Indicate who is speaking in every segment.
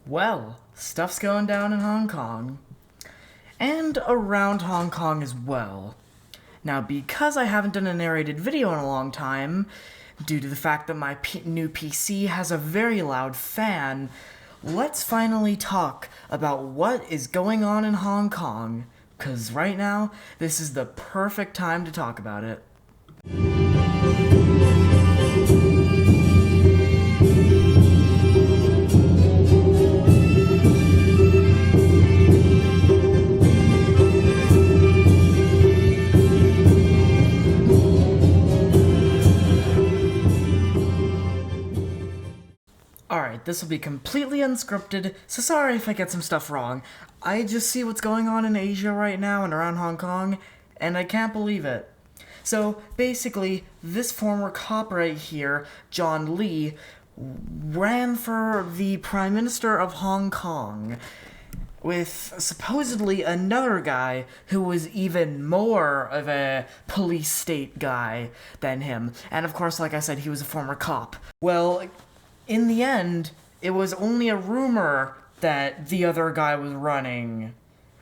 Speaker 1: Well, stuff's going down in Hong Kong. And around Hong Kong as well. Now, because I haven't done a narrated video in a long time, due to the fact that my new PC has a very loud fan, let's finally talk about what is going on in Hong Kong. 'Cause right now, this is the perfect time to talk about it. Alright, this will be completely unscripted, so sorry if I get some stuff wrong. I just see what's going on in Asia right now and around Hong Kong, and I can't believe it. So, basically, this former cop right here, John Lee, ran for the Prime Minister of Hong Kong with supposedly another guy who was even more of a police state guy than him. And of course, like I said, he was a former cop. Well, in the end, it was only a rumor that the other guy was running.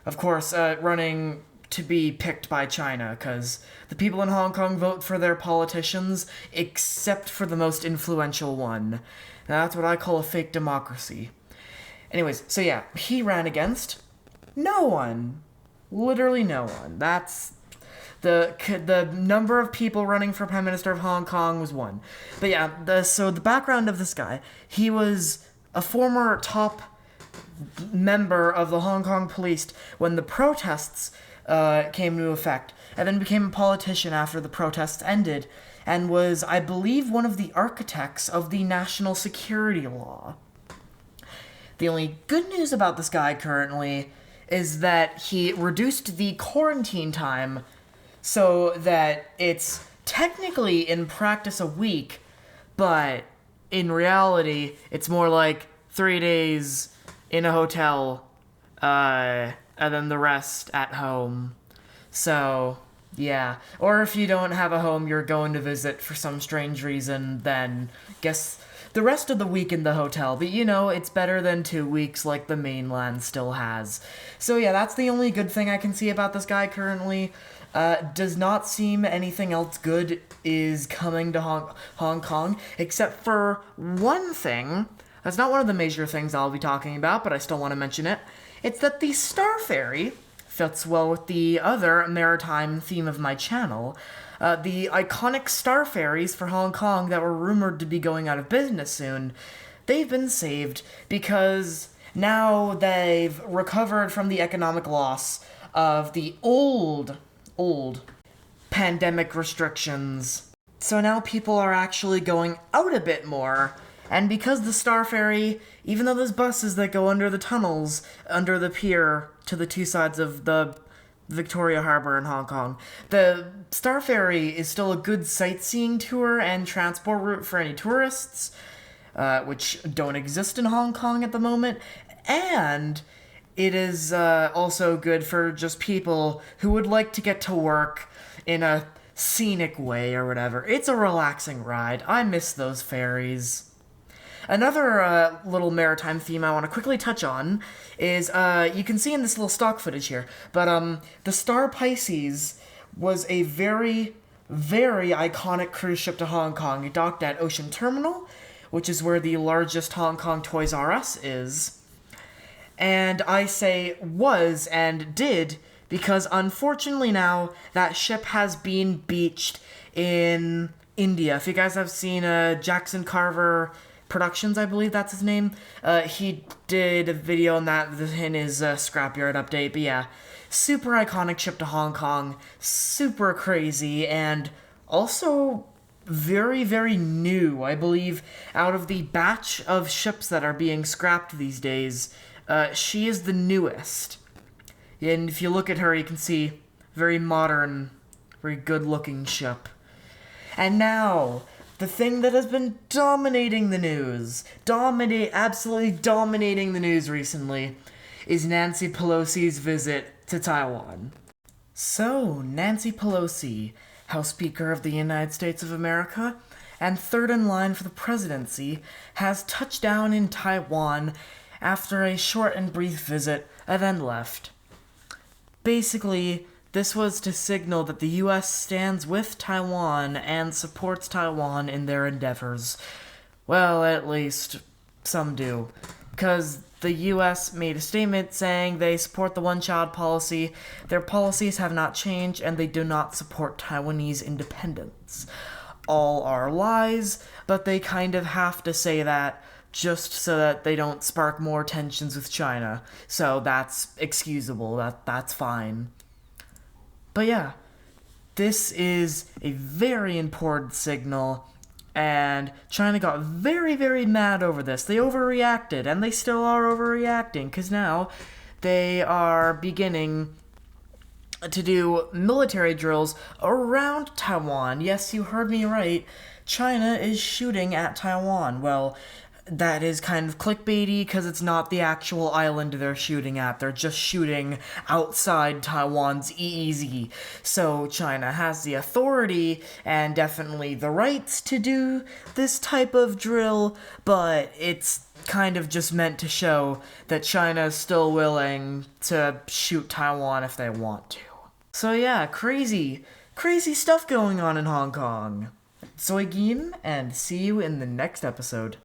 Speaker 1: Of course, running to be picked by China, because the people in Hong Kong vote for their politicians, except for the most influential one. That's what I call a fake democracy. Anyways, so yeah, he ran against no one. Literally no one. That's the number of people running for Prime Minister of Hong Kong was one. But yeah, so the background of this guy, he was a former top member of the Hong Kong police when the protests came into effect, and then became a politician after the protests ended, and was, I believe, one of the architects of the national security law. The only good news about this guy currently is that he reduced the quarantine time so that it's technically in practice a week, but in reality, it's more like 3 days in a hotel, and then the rest at home. So, yeah. Or if you don't have a home you're going to visit for some strange reason, then guess the rest of the week in the hotel. But you know, it's better than 2 weeks like the mainland still has. So yeah, that's the only good thing I can see about this guy currently. Does not seem anything else good is coming to Hong Kong, except for one thing. That's not one of the major things I'll be talking about, but I still want to mention it. It's that the Star Ferry fits well with the other maritime theme of my channel. The iconic Star Ferries for Hong Kong that were rumored to be going out of business soon, they've been saved because now they've recovered from the economic loss of the old pandemic restrictions. So now people are actually going out a bit more, and because the Star Ferry, even though there's buses that go under the tunnels, under the pier to the two sides of the Victoria Harbour in Hong Kong, the Star Ferry is still a good sightseeing tour and transport route for any tourists, which don't exist in Hong Kong at the moment, and it is also good for just people who would like to get to work in a scenic way or whatever. It's a relaxing ride. I miss those ferries. Another little maritime theme I want to quickly touch on is, you can see in this little stock footage here, but the Star Pisces was a very, very iconic cruise ship to Hong Kong. It docked at Ocean Terminal, which is where the largest Hong Kong Toys R Us is. And I say was and did because unfortunately now that ship has been beached in India. If you guys have seen Jackson Carver Productions, I believe that's his name, he did a video on that in his Scrapyard update. But yeah, super iconic ship to Hong Kong, super crazy, and also very, very new. I believe out of the batch of ships that are being scrapped these days, she is the newest. And if you look at her, you can see very modern, very good-looking ship. And now, the thing that has been dominating the news, absolutely dominating the news recently, is Nancy Pelosi's visit to Taiwan. So, Nancy Pelosi, House Speaker of the United States of America, and third in line for the presidency, has touched down in Taiwan after a short and brief visit, I then left. Basically, this was to signal that the US stands with Taiwan and supports Taiwan in their endeavors. Well, at least some do. Because the US made a statement saying they support the one-child policy, their policies have not changed, and they do not support Taiwanese independence. All are lies, but they kind of have to say that just so that they don't spark more tensions with China. So that's excusable, that's fine. But yeah, this is a very important signal, and China got very, very mad over this. They overreacted, and they still are overreacting, because now they are beginning to do military drills around Taiwan. Yes, you heard me right. China is shooting at Taiwan. Well, that is kind of clickbaity because it's not the actual island they're shooting at. They're just shooting outside Taiwan's EEZ. So China has the authority and definitely the rights to do this type of drill, but it's kind of just meant to show that China is still willing to shoot Taiwan if they want to. So yeah, crazy stuff going on in Hong Kong. Soy Gin, and see you in the next episode.